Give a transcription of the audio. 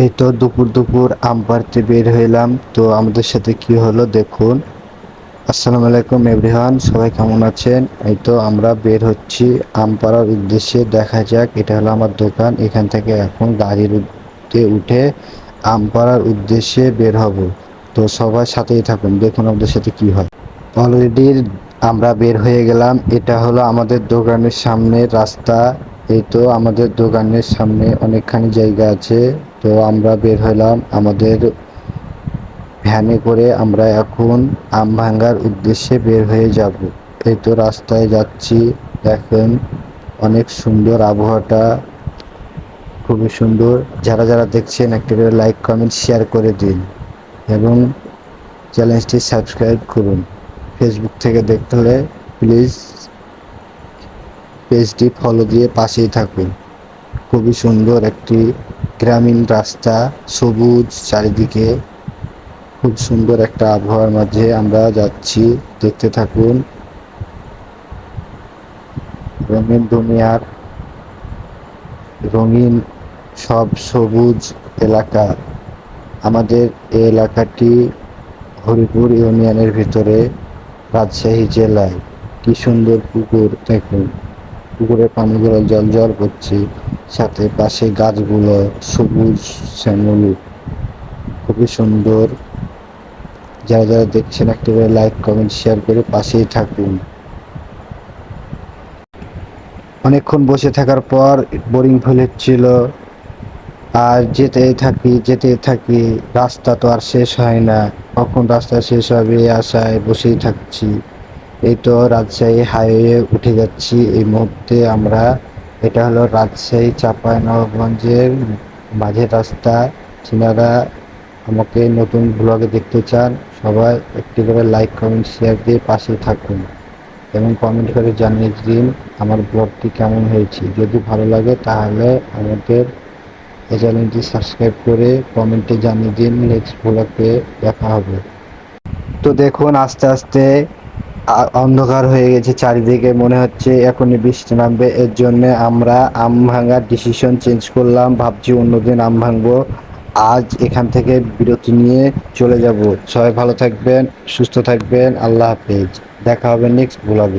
এই তো দুপুর দুপুর আম পাড়তে বের হইলাম। তো আমাদের সাথে কি হলো দেখুন। আসসালামু আলাইকুম এভরিওয়ান, সবাই কেমন আছেন? এই তো আমরা বের হচ্ছি আম পাড়ার উদ্দেশ্যে। দেখা যাক, এটা হলো আমার দোকান। এখান থেকে এখন গাড়ির উঠে আম পাড়ার উদ্দেশ্যে বের হব। তো সবার সাথেই থাকুন, দেখুন আমাদের সাথে কি হয়। অলরেডি আমরা বের হয়ে গেলাম। এটা হলো আমাদের দোকানের সামনের রাস্তা। এই তো আমাদের দোকানের সামনে অনেকখানি জায়গা আছে। তো আমরা বের হলাম আমাদের ভ্যানে করে। আমরা এখন আম ভাঙ্গার উদ্দেশ্যে বের হয়ে যাব। এই তো রাস্তায় যাচ্ছি, দেখেন অনেক সুন্দর আবহাওয়াটা, খুবই সুন্দর। যারা যারা দেখছেন একটা করে লাইক কমেন্ট শেয়ার করে দিন এবং চ্যানেলটি সাবস্ক্রাইব করুন। ফেসবুক থেকে দেখতে হলে প্লিজ পেজটি ফলো দিয়ে পাশেই থাকুন। খুবই সুন্দর একটি গ্রামীণ রাস্তা, সবুজ চারিদিকে, খুব সুন্দর একটা আবহাওয়ার মাঝে আমরা যাচ্ছি। দেখতে থাকুন। রঙিন দুনিয়ার রঙিন সব সবুজ এলাকা। আমাদের এই এলাকাটি হরিপুর ইউনিয়নের ভিতরে, রাজশাহী জেলায়। কি সুন্দর পুকুর দেখুন, পুকুরের পানিগুলো জল জল করছে, সাথে পাশে গাছগুলো সবুজ শ্যামল, খুবই সুন্দর। যারা যারা দেখছেন একটা করে লাইক কমেন্ট শেয়ার করে পাশেই থাকুন। অনেকক্ষণ বসে থাকার পর বোরিং ফিল হচ্ছিল, আর যেতেই থাকি। রাস্তা তো আর শেষ হয় না, কখন রাস্তা শেষ হবে আশায় বসেই থাকছি। এই তো রাজশাহী হাইওয়ে উঠে যাচ্ছি এই মুহূর্তে আমরা। এটা হলো রাজশাহী চাঁপাইনবাবগঞ্জের মাঝের রাস্তা। যারা আমাকে নতুন ব্লগে দেখতে চান, সবাই একটি করে লাইক কমেন্ট শেয়ার দিয়ে পাশে থাকুন এবং কমেন্ট করে জানিয়ে দিন আমার ব্লগটি কেমন হয়েছে। যদি ভালো লাগে তাহলে আমাদের এই চ্যানেলটি সাবস্ক্রাইব করে কমেন্টে জানিয়ে দিন। নেক্সট ব্লগে দেখা হবে। তো দেখুন আস্তে আস্তে অন্ধকার হয়ে গেছে চারিদিকে, মনে হচ্ছে এখনই বৃষ্টি নামবে। এর জন্য আমরা আম ভাঙার ডিসিশন চেঞ্জ করলাম, ভাবছি অন্যদিন আম ভাঙবো। আজ এখান থেকে বিরতি নিয়ে চলে যাব। সবাই ভালো থাকবেন, সুস্থ থাকবেন, আল্লাহ হাফেজ। দেখা হবে নেক্সট ব্লগে।